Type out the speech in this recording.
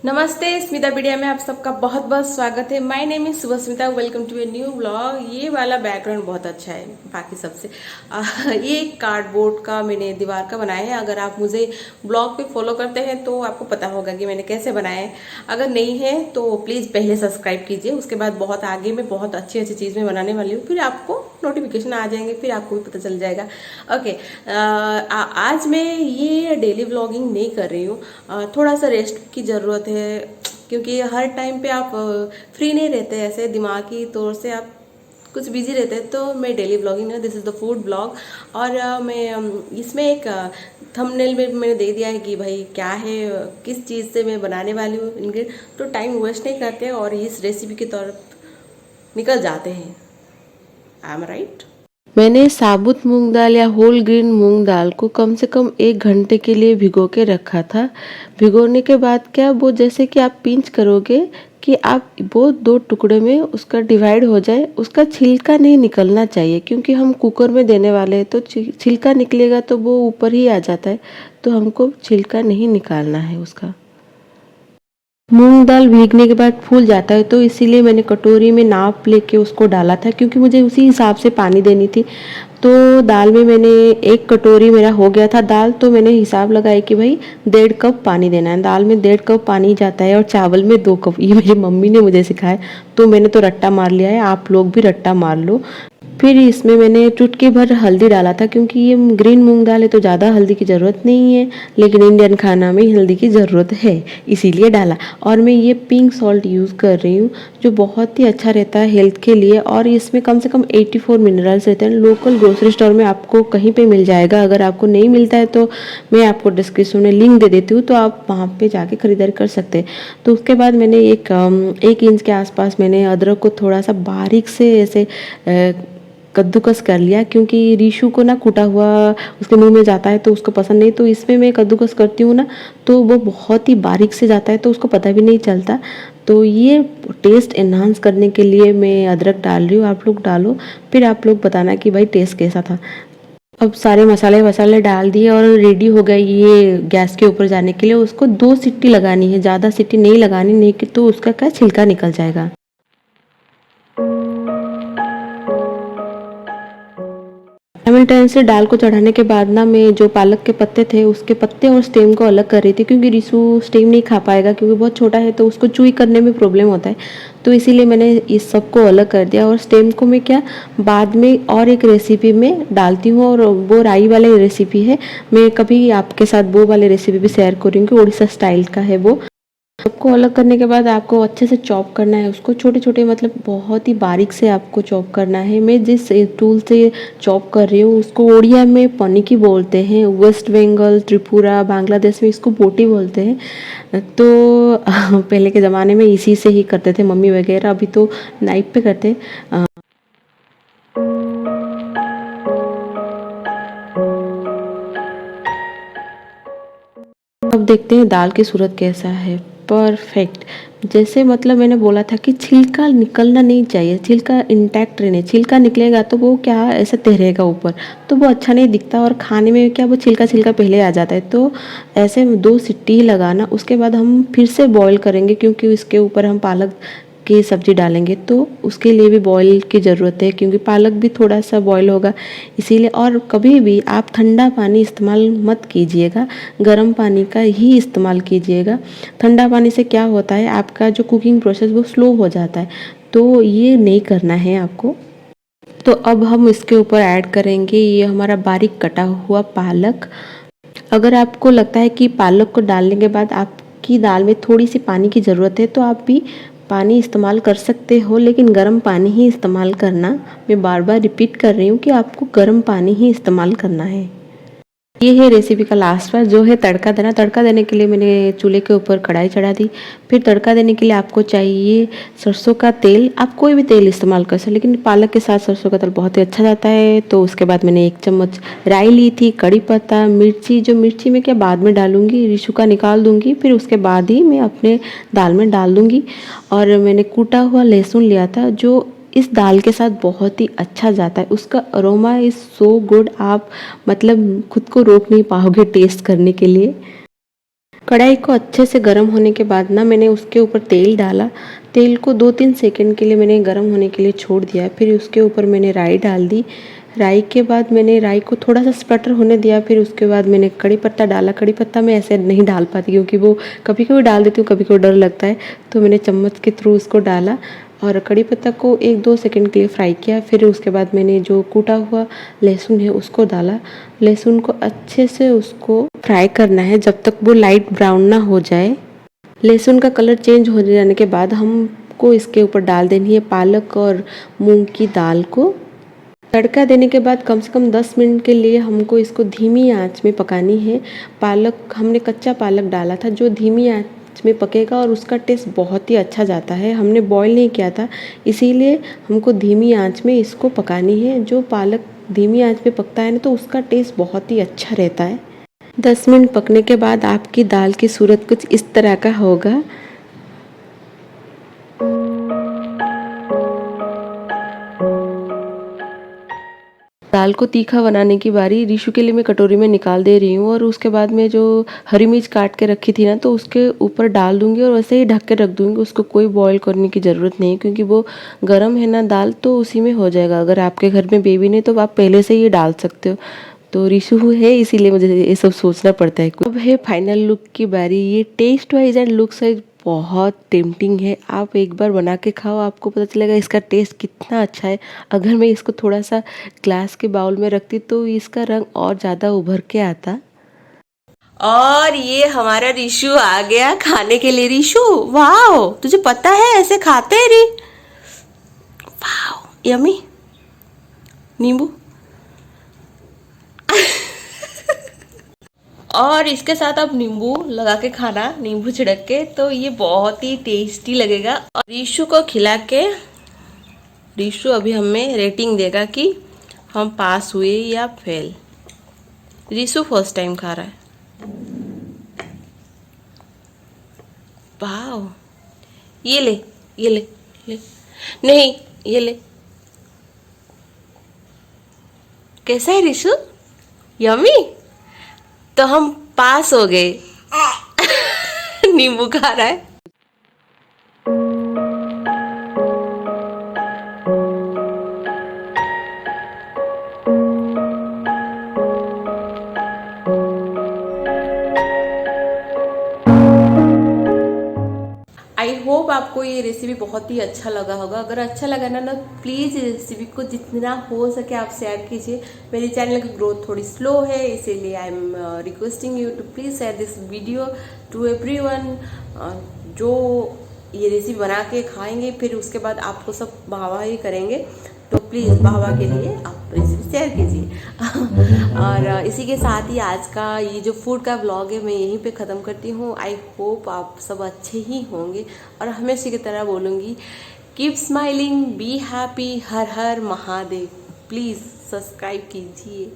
नमस्ते, स्मिता मीडिया में आप सबका बहुत बहुत स्वागत है। My name is Subhasmita, welcome to a new vlog. ये वाला बैकग्राउंड बहुत अच्छा है बाकी सबसे। ये कार्डबोर्ड का मैंने दीवार का बनाया है। अगर आप मुझे ब्लॉग पे फॉलो करते हैं तो आपको पता होगा कि मैंने कैसे बनाया है। अगर नहीं है तो प्लीज़ पहले सब्सक्राइब कीजिए, उसके बाद बहुत आगे में बहुत अच्छी अच्छी चीज़ मैं बनाने वाली हूँ, फिर आपको नोटिफिकेशन आ जाएंगे, फिर आपको भी पता चल जाएगा। ओके, आज मैं ये डेली व्लॉगिंग नहीं कर रही हूँ। थोड़ा सा रेस्ट की ज़रूरत है, क्योंकि हर टाइम पे आप फ्री नहीं रहते, ऐसे दिमागी तौर से आप कुछ बिजी रहते हैं। तो मैं डेली ब्लॉगिंग है, this is the food blog. और मैं इसमें एक थंबनेल में मैंने दे दिया है कि भाई क्या है, किस चीज़ से मैं बनाने वाली हूँ इंग्रेडिएंट। तो टाइम वेस्ट नहीं करते और इस रेसिपी की तरफ निकल जाते हैं। I am right. मैंने साबुत मूंग दाल या होल ग्रेन मूंग दाल को कम से कम 1 घंटे के लिए भिगो के रखा था। भिगोने के बाद क्या वो जैसे कि आप पिंच करोगे कि आप वो 2 टुकड़े में उसका डिवाइड हो जाए, उसका छिलका नहीं निकलना चाहिए, क्योंकि हम कुकर में देने वाले हैं तो छिलका निकलेगा तो वो ऊपर ही आ जाता है। तो हमको छिलका नहीं निकालना है उसका। मूंग दाल भीगने के बाद फूल जाता है, तो इसीलिए मैंने कटोरी में नाप लेके उसको डाला था, क्योंकि मुझे उसी हिसाब से पानी देनी थी। तो दाल में मैंने 1 कटोरी मेरा हो गया था दाल, तो मैंने हिसाब लगाया कि भाई 1.5 कप पानी देना है। दाल में 1.5 कप पानी जाता है और चावल में 2 कप। ये मेरी मम्मी ने मुझे सिखाया, तो मैंने तो रट्टा मार लिया है, आप लोग भी रट्टा मार लो। फिर इसमें मैंने चुटकी भर हल्दी डाला था, क्योंकि ये ग्रीन मूंग दाल है तो ज़्यादा हल्दी की ज़रूरत नहीं है, लेकिन इंडियन खाना में हल्दी की ज़रूरत है, इसीलिए डाला। और मैं ये पिंक सॉल्ट यूज़ कर रही हूँ, जो बहुत ही अच्छा रहता है हेल्थ के लिए। और इसमें कम से कम 84 मिनरल्स रहते हैं। लोकल ग्रोसरी स्टोर में आपको कहीं पे मिल जाएगा। अगर आपको नहीं मिलता है तो मैं आपको डिस्क्रिप्शन में लिंक दे देती हूँ, तो आप वहाँ पे जाके खरीदारी कर सकते हैं। तो उसके बाद मैंने 1 इंच के आसपास मैंने अदरक को थोड़ा सा बारीक से ऐसे कद्दूकस कर लिया, क्योंकि रीशु को ना कूटा हुआ उसके मुंह में जाता है तो उसको पसंद नहीं। तो इसमें मैं कद्दूकस करती हूँ ना, तो वो बहुत ही बारीक से जाता है तो उसको पता भी नहीं चलता। तो ये टेस्ट एनहांस करने के लिए मैं अदरक डाल रही हूँ, आप लोग डालो, फिर आप लोग बताना कि भाई टेस्ट कैसा था। अब सारे मसाले वसाले डाल दिए और रेडी हो गए ये गैस के ऊपर जाने के लिए। उसको 2 सीटी लगानी है, ज़्यादा सीटी नहीं लगानी, नहीं कि तो उसका क्या छिलका निकल जाएगा। लेमन से दाल को चढ़ाने के बाद ना, मैं जो पालक के पत्ते थे उसके पत्ते और स्टेम को अलग कर रही थी, क्योंकि रिशु स्टेम नहीं खा पाएगा, क्योंकि बहुत छोटा है तो उसको चूई करने में प्रॉब्लम होता है। तो इसीलिए मैंने इस सब को अलग कर दिया। और स्टेम को मैं क्या बाद में और एक रेसिपी में डालती हूँ, और वो राई वाली रेसिपी है। मैं कभी आपके साथ वो वाली रेसिपी भी शेयर करूँगी, उड़ीसा स्टाइल का है वो। सबको अलग करने के बाद आपको अच्छे से चॉप करना है उसको, छोटे छोटे मतलब बहुत ही बारीक से आपको चॉप करना है। मैं जिस टूल से चॉप कर रही हूँ उसको उड़िया में पनिकी बोलते हैं, वेस्ट बंगाल, त्रिपुरा, बांग्लादेश में इसको बोटी बोलते हैं। तो पहले के ज़माने में इसी से ही करते थे मम्मी वगैरह, अभी तो नाइफ पे करते। अब देखते हैं दाल की सूरत कैसा है। परफेक्ट, जैसे मतलब मैंने बोला था कि छिलका निकलना नहीं चाहिए, छिलका इंटैक्ट रहने। छिलका निकलेगा तो वो क्या ऐसे तैरेगा ऊपर, तो वो अच्छा नहीं दिखता, और खाने में क्या वो छिलका छिलका पहले आ जाता है। तो ऐसे 2 सीटी ही लगाना, उसके बाद हम फिर से बॉईल करेंगे, क्योंकि इसके ऊपर हम पालक की सब्ज़ी डालेंगे तो उसके लिए भी बॉईल की ज़रूरत है, क्योंकि पालक भी थोड़ा सा बॉईल होगा इसीलिए। और कभी भी आप ठंडा पानी इस्तेमाल मत कीजिएगा, गर्म पानी का ही इस्तेमाल कीजिएगा। ठंडा पानी से क्या होता है, आपका जो कुकिंग प्रोसेस वो स्लो हो जाता है, तो ये नहीं करना है आपको। तो अब हम इसके ऊपर ऐड करेंगे ये हमारा बारीक कटा हुआ पालक। अगर आपको लगता है कि पालक को डालने के बाद आपकी दाल में थोड़ी सी पानी की ज़रूरत है, तो आप भी पानी इस्तेमाल कर सकते हो, लेकिन गर्म पानी ही इस्तेमाल करना। मैं बार बार रिपीट कर रही हूँ कि आपको गर्म पानी ही इस्तेमाल करना है। ये है रेसिपी का लास्ट पार्ट, जो है तड़का देना। तड़का देने के लिए मैंने चूल्हे के ऊपर कढ़ाई चढ़ा दी। फिर तड़का देने के लिए आपको चाहिए सरसों का तेल। आप कोई भी तेल इस्तेमाल कर सकते, लेकिन पालक के साथ सरसों का तेल बहुत ही अच्छा जाता है। तो उसके बाद मैंने 1 चम्मच राई ली थी, कड़ी पत्ता, मिर्ची, जो मिर्ची मैं क्या बाद में डालूंगी, रिशु का निकाल दूंगी, फिर उसके बाद ही मैं अपने दाल में डाल दूंगी। और मैंने कूटा हुआ लहसुन लिया था, जो इस दाल के साथ बहुत ही अच्छा जाता है। उसका अरोमा इज़ सो गुड, आप मतलब खुद को रोक नहीं पाओगे टेस्ट करने के लिए। कढ़ाई को अच्छे से गर्म होने के बाद ना मैंने उसके ऊपर तेल डाला। तेल को 2-3 सेकंड के लिए मैंने गर्म होने के लिए छोड़ दिया। फिर उसके ऊपर मैंने राई डाल दी। राई के बाद मैंने राई को थोड़ा सा स्पटर होने दिया। फिर उसके बाद मैंने कड़ी पत्ता डाला। कड़ी पत्ता मैं ऐसे नहीं डाल पाती क्योंकि वो कभी कभी डाल देती हूँ, कभी कभी डर लगता है, तो मैंने चम्मच के थ्रू उसको डाला और कड़ी पत्ता को 1-2 सेकंड के लिए फ्राई किया। फिर उसके बाद मैंने जो कूटा हुआ लहसुन है उसको डाला। लहसुन को अच्छे से उसको फ्राई करना है जब तक वो लाइट ब्राउन ना हो जाए। लहसुन का कलर चेंज हो जाने के बाद हमको इसके ऊपर डाल देनी है पालक और मूंग की दाल को। तड़का देने के बाद कम से कम 10 मिनट के लिए हमको इसको धीमी आंच में पकानी है। पालक हमने कच्चा पालक डाला था जो धीमी आंच में पकेगा और उसका टेस्ट बहुत ही अच्छा जाता है। हमने बॉईल नहीं किया था, इसीलिए हमको धीमी आंच में इसको पकानी है। जो पालक धीमी आंच पे पकता है ना तो उसका टेस्ट बहुत ही अच्छा रहता है। 10 मिनट पकने के बाद आपकी दाल की सूरत कुछ इस तरह का होगा। दाल को तीखा बनाने की बारी रीशु के लिए मैं कटोरी में निकाल दे रही हूँ और उसके बाद में जो हरी मिर्च काट के रखी थी ना तो उसके ऊपर डाल दूंगी और वैसे ही ढक के रख दूंगी। उसको कोई बॉईल करने की ज़रूरत नहीं क्योंकि वो गर्म है ना दाल, तो उसी में हो जाएगा। अगर आपके घर में बेबी नहीं तो आप पहले से ही डाल सकते हो। तो रीशु है इसीलिए मुझे ये सब सोचना पड़ता है। अब है फाइनल लुक की बारी। ये taste wise and look wise बहुत टेम्पटिंग है। आप एक बार बना के खाओ, आपको पता चलेगा इसका टेस्ट कितना अच्छा है। अगर मैं इसको थोड़ा सा ग्लास के बाउल में रखती तो इसका रंग और ज़्यादा उभर के आता। और ये हमारा रीशु आ गया खाने के लिए। रीशु वाओ, तुझे पता है ऐसे खाते हैं री? Wow yummy. नींबू और इसके साथ आप नींबू लगा के खाना, नींबू छिड़क के, तो ये बहुत ही टेस्टी लगेगा। और रीशु को खिला के रीशु अभी हमें रेटिंग देगा कि हम पास हुए या फेल। रीशु फर्स्ट टाइम खा रहा है। वाओ, ये ले, ये ले, ले नहीं, ये ले। कैसा है रीशु? यम्मी। तो हम पास हो गए। नींबू खा रहा है। आई होप आपको ये रेसिपी बहुत ही अच्छा लगा होगा। अगर अच्छा लगा ना प्लीज़ रेसिपी को जितना हो सके आप शेयर कीजिए। मेरे चैनल की ग्रोथ थोड़ी स्लो है, इसीलिए I am requesting you to please share this video to everyone. जो ये रेसिपी बना के खाएंगे फिर उसके बाद आपको सब वाहवाह ही करेंगे, तो प्लीज़ वाहवाह के लिए आप रेसिपी शेयर कीजिए। और इसी के साथ ही आज का ये जो फूड का व्लॉग है मैं यहीं पे ख़त्म करती हूँ। आई होप आप सब अच्छे ही होंगे और हमेशा की तरह बोलूँगी keep smiling, be happy, her her Mahadev. Please subscribe कीजिए।